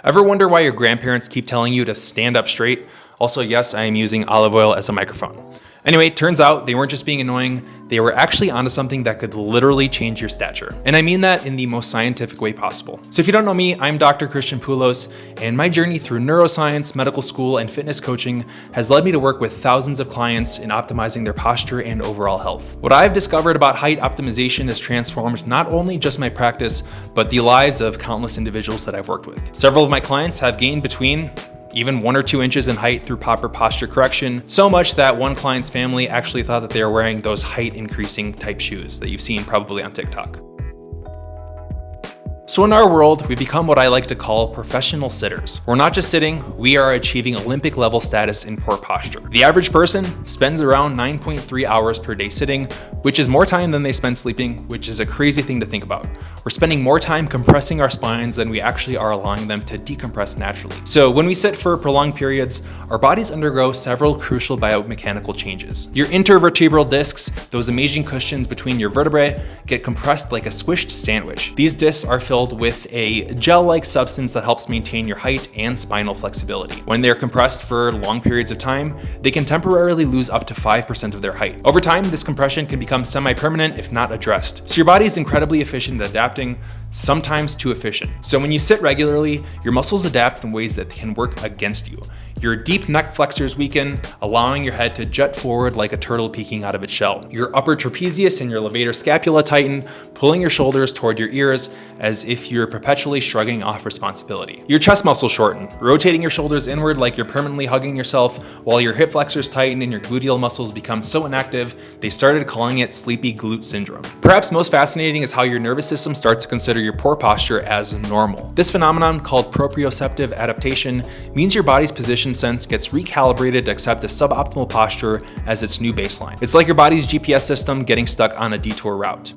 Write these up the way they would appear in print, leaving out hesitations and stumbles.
Ever wonder why your grandparents keep telling you to stand up straight? Also, yes, I am using olive oil as a microphone. Anyway, turns out they weren't just being annoying, they were actually onto something that could literally change your stature. And I mean that in the most scientific way possible. So if you don't know me, I'm Dr. Christian Poulos, and my journey through neuroscience, medical school, and fitness coaching has led me to work with thousands of clients in optimizing their posture and overall health. What I've discovered about height optimization has transformed not only just my practice, but the lives of countless individuals that I've worked with. Several of my clients have gained between even 1 or 2 inches in height through proper posture correction, so much that one client's family actually thought that they were wearing those height increasing type shoes that you've seen probably on TikTok. So in our world, we become what I like to call professional sitters. We're not just sitting, we are achieving Olympic level status in poor posture. The average person spends around 9.3 hours per day sitting, which is more time than they spend sleeping, which is a crazy thing to think about. We're spending more time compressing our spines than we actually are allowing them to decompress naturally. So when we sit for prolonged periods, our bodies undergo several crucial biomechanical changes. Your intervertebral discs, those amazing cushions between your vertebrae, get compressed like a squished sandwich. These discs are filled with a gel-like substance that helps maintain your height and spinal flexibility. When they're compressed for long periods of time, they can temporarily lose up to 5% of their height. Over time, this compression can become semi-permanent if not addressed. So your body is incredibly efficient at adapting, sometimes too efficient. So when you sit regularly, your muscles adapt in ways that can work against you. Your deep neck flexors weaken, allowing your head to jut forward like a turtle peeking out of its shell. Your upper trapezius and your levator scapula tighten, pulling your shoulders toward your ears as if you're perpetually shrugging off responsibility. Your chest muscles shorten, rotating your shoulders inward like you're permanently hugging yourself, while your hip flexors tighten and your gluteal muscles become so inactive, they started calling it sleepy glute syndrome. Perhaps most fascinating is how your nervous system starts to consider your poor posture as normal. This phenomenon, called proprioceptive adaptation, means your body's position sense gets recalibrated to accept a suboptimal posture as its new baseline. It's like your body's GPS system getting stuck on a detour route.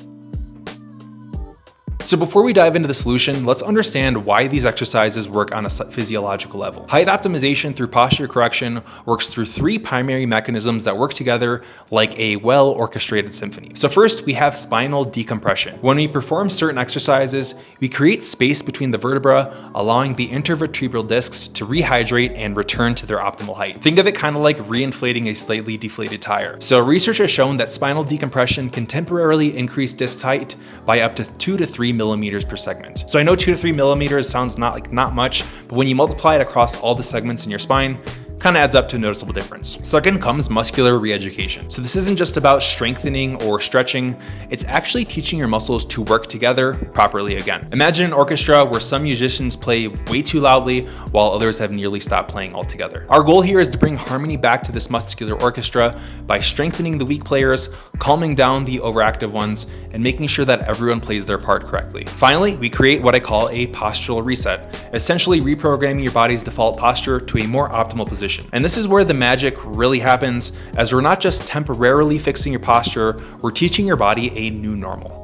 So before we dive into the solution, let's understand why these exercises work on a physiological level. Height optimization through posture correction works through 3 primary mechanisms that work together like a well-orchestrated symphony. So first, we have spinal decompression. When we perform certain exercises, we create space between the vertebra, allowing the intervertebral discs to rehydrate and return to their optimal height. Think of it kind of like reinflating a slightly deflated tire. So research has shown that spinal decompression can temporarily increase disc height by up to 2 to 3 millimeters per segment. So I know 2 to 3 millimeters sounds not much, but when you multiply it across all the segments in your spine, kind of adds up to a noticeable difference. Second comes muscular re-education. So this isn't just about strengthening or stretching, it's actually teaching your muscles to work together properly again. Imagine an orchestra where some musicians play way too loudly while others have nearly stopped playing altogether. Our goal here is to bring harmony back to this muscular orchestra by strengthening the weak players, calming down the overactive ones, and making sure that everyone plays their part correctly. Finally, we create what I call a postural reset, essentially reprogramming your body's default posture to a more optimal position. And this is where the magic really happens, as we're not just temporarily fixing your posture, we're teaching your body a new normal.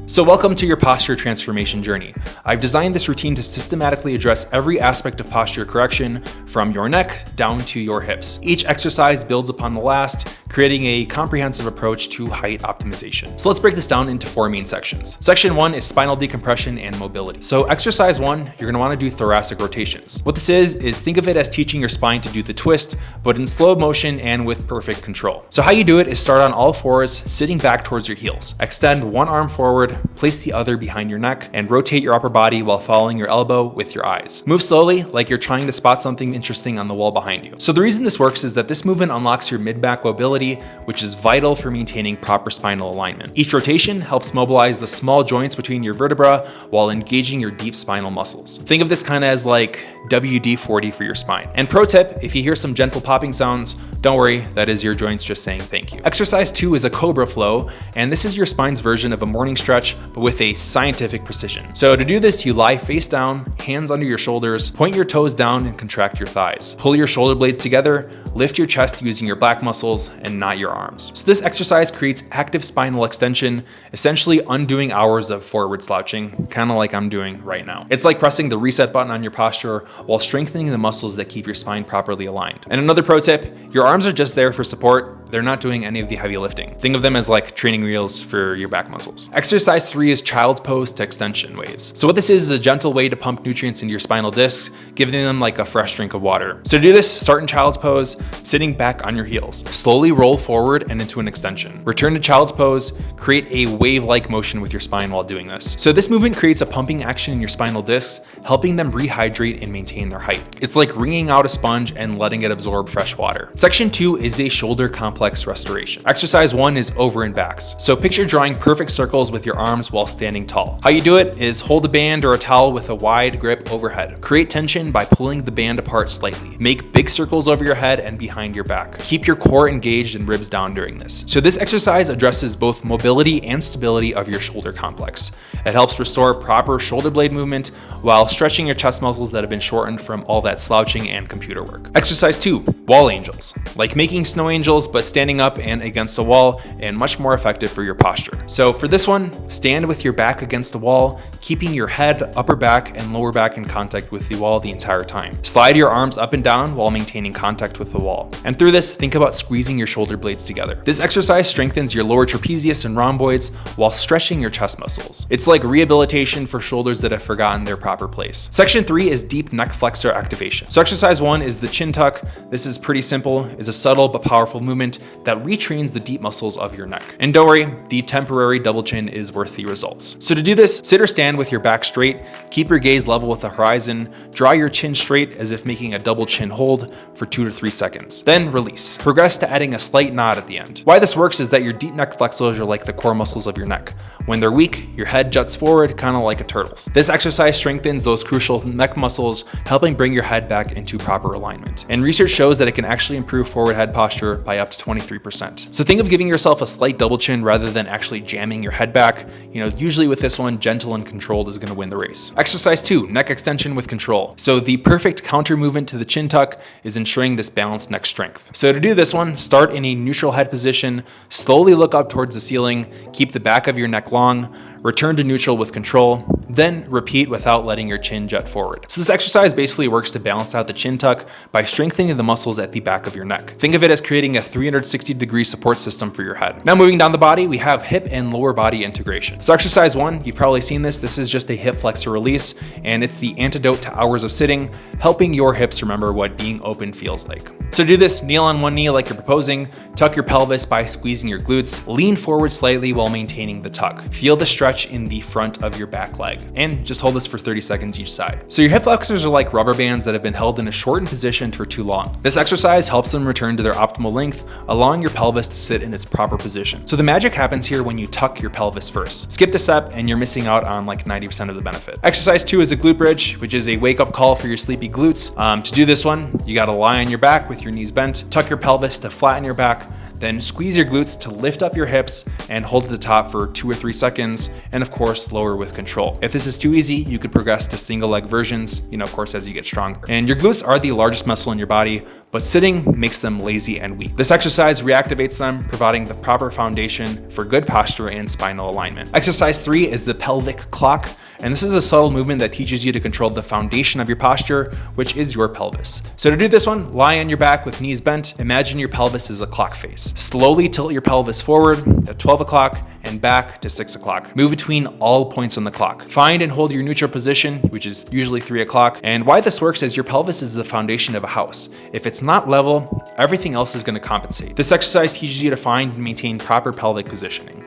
So welcome to your posture transformation journey. I've designed this routine to systematically address every aspect of posture correction, from your neck down to your hips. Each exercise builds upon the last, creating a comprehensive approach to height optimization. So let's break this down into 4 main sections. Section 1 is spinal decompression and mobility. So exercise 1, you're going to want to do thoracic rotations. What this is think of it as teaching your spine to do the twist, but in slow motion and with perfect control. So how you do it is start on all fours, sitting back towards your heels. Extend one arm forward, place the other behind your neck, and rotate your upper body while following your elbow with your eyes. Move slowly, like you're trying to spot something interesting on the wall behind you. So the reason this works is that this movement unlocks your mid-back mobility, which is vital for maintaining proper spinal alignment. Each rotation helps mobilize the small joints between your vertebra while engaging your deep spinal muscles. Think of this kind of as like WD-40 for your spine. And pro tip, if you hear some gentle popping sounds, don't worry, that is your joints just saying thank you. Exercise 2 is a cobra flow, and this is your spine's version of a morning stretch, but with a scientific precision. So to do this, you lie face down, hands under your shoulders, point your toes down and contract your thighs. Pull your shoulder blades together, lift your chest using your back muscles and not your arms. So this exercise creates active spinal extension, essentially undoing hours of forward slouching, kind of like I'm doing right now. It's like pressing the reset button on your posture while strengthening the muscles that keep your spine properly aligned. And another pro tip, your arms are just there for support. They're not doing any of the heavy lifting. Think of them as like training wheels for your back muscles. Exercise 3 is child's pose to extension waves. So what this is a gentle way to pump nutrients into your spinal discs, giving them like a fresh drink of water. So to do this, start in child's pose, sitting back on your heels. Slowly roll forward and into an extension. Return to child's pose, create a wave-like motion with your spine while doing this. So this movement creates a pumping action in your spinal discs, helping them rehydrate and maintain their height. It's like wringing out a sponge and letting it absorb fresh water. Section 2 is a shoulder complex restoration. Exercise 1 is over and backs. So picture drawing perfect circles with your arms while standing tall. How you do it is hold a band or a towel with a wide grip overhead. Create tension by pulling the band apart slightly. Make big circles over your head and behind your back. Keep your core engaged and ribs down during this. So this exercise addresses both mobility and stability of your shoulder complex. It helps restore proper shoulder blade movement while stretching your chest muscles that have been shortened from all that slouching and computer work. Exercise 2, wall angels. Like making snow angels, but standing up and against a wall, and much more effective for your posture. So for this one, stand with your back against the wall, keeping your head, upper back, and lower back in contact with the wall the entire time. Slide your arms up and down while maintaining contact with the wall. And through this, think about squeezing your shoulder blades together. This exercise strengthens your lower trapezius and rhomboids while stretching your chest muscles. It's like rehabilitation for shoulders that have forgotten their proper place. Section 3 is deep neck flexor activation. So exercise 1 is the chin tuck. This is pretty simple. It's a subtle but powerful movement that retrains the deep muscles of your neck. And don't worry, the temporary double chin is worth the results. So to do this, sit or stand with your back straight, keep your gaze level with the horizon, draw your chin straight as if making a double chin hold for 2 to 3 seconds. Then release. Progress to adding a slight nod at the end. Why this works is that your deep neck flexors are like the core muscles of your neck. When they're weak, your head juts forward, kind of like a turtle's. This exercise strengthens those crucial neck muscles, helping bring your head back into proper alignment. And research shows that it can actually improve forward head posture by up to 23%. So think of giving yourself a slight double chin rather than actually jamming your head back. Usually with this one, gentle and controlled is going to win the race. Exercise 2, neck extension with control. So the perfect counter movement to the chin tuck is ensuring this balanced neck strength. So to do this one, start in a neutral head position, slowly look up towards the ceiling, keep the back of your neck long, return to neutral with control, then repeat without letting your chin jut forward. So this exercise basically works to balance out the chin tuck by strengthening the muscles at the back of your neck. Think of it as creating a 360-degree support system for your head. Now moving down the body, we have hip and lower body integration. So exercise 1, you've probably seen this. This is just a hip flexor release, and it's the antidote to hours of sitting, helping your hips remember what being open feels like. So to do this, kneel on one knee like you're proposing, tuck your pelvis by squeezing your glutes, lean forward slightly while maintaining the tuck. Feel the stretch in the front of your back leg, and just hold this for 30 seconds each side. So your hip flexors are like rubber bands that have been held in a shortened position for too long. This exercise helps them return to their optimal length, allowing your pelvis to sit in its proper position. So the magic happens here when you tuck your pelvis first. Skip this step and you're missing out on like 90% of the benefit. Exercise 2 is a glute bridge, which is a wake-up call for your sleepy glutes. To do this one, you gotta lie on your back with your knees bent, tuck your pelvis to flatten your back, then squeeze your glutes to lift up your hips and hold at the top for 2 or 3 seconds, and of course, lower with control. If this is too easy, you could progress to single leg versions, of course, as you get stronger. And your glutes are the largest muscle in your body, but sitting makes them lazy and weak. This exercise reactivates them, providing the proper foundation for good posture and spinal alignment. Exercise 3 is the pelvic clock, and this is a subtle movement that teaches you to control the foundation of your posture, which is your pelvis. So to do this one, lie on your back with knees bent. Imagine your pelvis is a clock face. Slowly tilt your pelvis forward at 12 o'clock and back to 6 o'clock. Move between all points on the clock. Find and hold your neutral position, which is usually 3 o'clock. And why this works is your pelvis is the foundation of a house. If it's not level, everything else is going to compensate. This exercise teaches you to find and maintain proper pelvic positioning.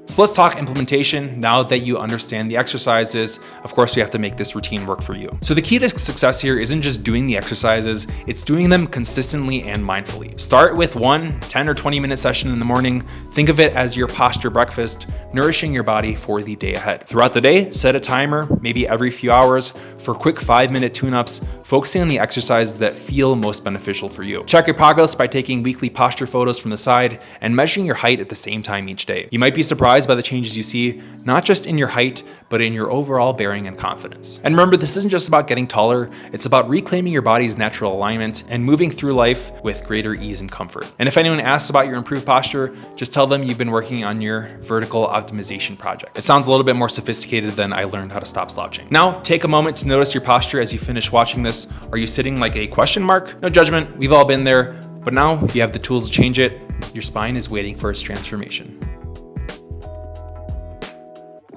So let's talk implementation. Now that you understand the exercises, of course, we have to make this routine work for you. So the key to success here isn't just doing the exercises, it's doing them consistently and mindfully. Start with one 10 or 20 minute session in the morning. Think of it as your posture breakfast, nourishing your body for the day ahead. Throughout the day, set a timer, maybe every few hours, for quick 5-minute tune-ups, focusing on the exercises that feel most beneficial for you. Check your progress by taking weekly posture photos from the side and measuring your height at the same time each day. You might be surprised surprised by the changes you see, not just in your height, but in your overall bearing and confidence. And remember, this isn't just about getting taller, it's about reclaiming your body's natural alignment and moving through life with greater ease and comfort. And if anyone asks about your improved posture, just tell them you've been working on your vertical optimization project. It sounds a little bit more sophisticated than I learned how to stop slouching. Now, take a moment to notice your posture as you finish watching this. Are you sitting like a question mark? No judgment, we've all been there, but now you have the tools to change it. Your spine is waiting for its transformation.